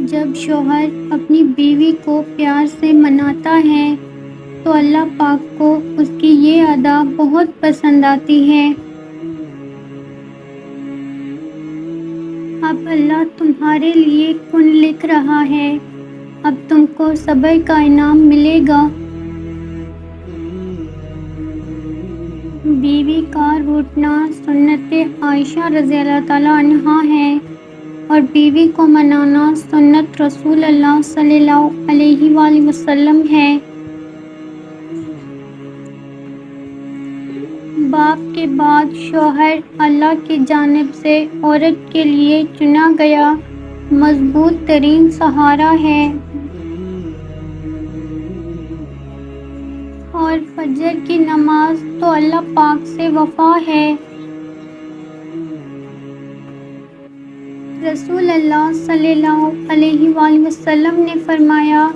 جب شوہر اپنی بیوی کو پیار سے مناتا ہے تو اللہ پاک کو اس کی یہ ادا بہت پسند آتی ہے۔ اب اللہ تمہارے لیے کن لکھ رہا ہے، اب تم کو صبر کا انعام ملے گا۔ بیوی کا روٹنا سنت عائشہ رضی اللہ تعالیٰ عنہا ہے اور بیوی کو منانا سنت رسول اللہ صلی اللہ علیہ وآلہ وسلم ہے۔ باپ کے بعد شوہر اللہ کی جانب سے عورت کے لیے چنا گیا مضبوط ترین سہارا ہے، اور فجر کی نماز تو اللہ پاک سے وفا ہے۔ رسول اللہ صلی اللہ علیہ وآلہ وسلم نے فرمایا،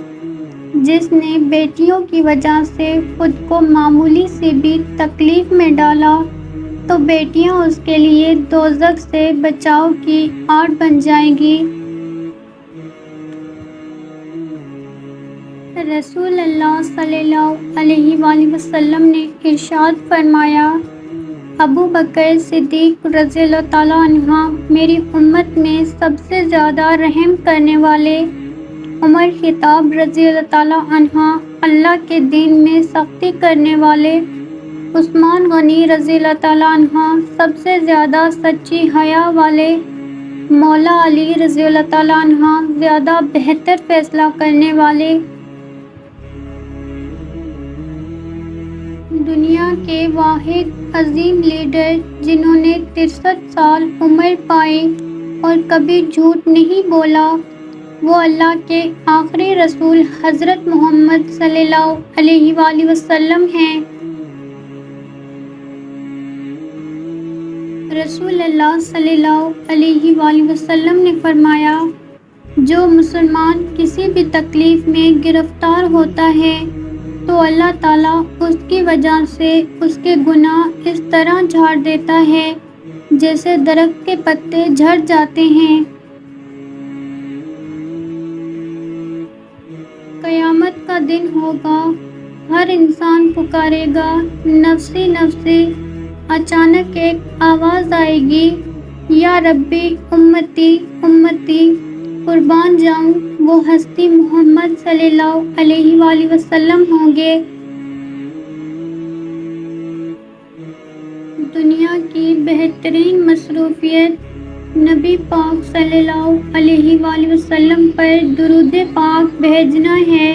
جس نے بیٹیوں کی وجہ سے خود کو معمولی سے بھی تکلیف میں ڈالا تو بیٹیاں اس کے لیے دوزخ سے بچاؤ کی آڑ بن جائیں گی۔ رسول اللہ صلی اللہ علیہ وآلہ وسلم نے ارشاد فرمایا، ابو بکر صدیق رضی اللہ تعالیٰ عنہ میری امت میں سب سے زیادہ رحم کرنے والے، عمر خطاب رضی اللہ تعالیٰ عنہ اللہ کے دین میں سختی کرنے والے، عثمان غنی رضی اللہ تعالیٰ عنہ سب سے زیادہ سچی حیا والے، مولا علی رضی اللہ تعالیٰ عنہ زیادہ بہتر فیصلہ کرنے والے، دنیا کے واحد عظیم لیڈر جنہوں نے 63 سال عمر پائی اور کبھی جھوٹ نہیں بولا، وہ اللہ کے آخری رسول حضرت محمد صلی اللہ علیہ وآلہ وسلم ہیں۔ رسول اللہ صلی اللہ علیہ وآلہ وسلم نے فرمایا، جو مسلمان کسی بھی تکلیف میں گرفتار ہوتا ہے تو اللہ تعالیٰ اس کی وجہ سے اس کے گناہ اس طرح جھاڑ دیتا ہے جیسے درخت کے پتے جھڑ جاتے ہیں۔ قیامت کا دن ہوگا، ہر انسان پکارے گا، نفسی نفسی۔ اچانک ایک آواز آئے گی، یا ربی امتی امتی، قربان جاؤں وہ ہستی محمد صلی اللہ علیہ وآلہ وسلم ہوں گے۔ دنیا کی بہترین مصروفیت نبی پاک صلی اللہ علیہ وآلہ وسلم پر درود پاک بھیجنا ہے۔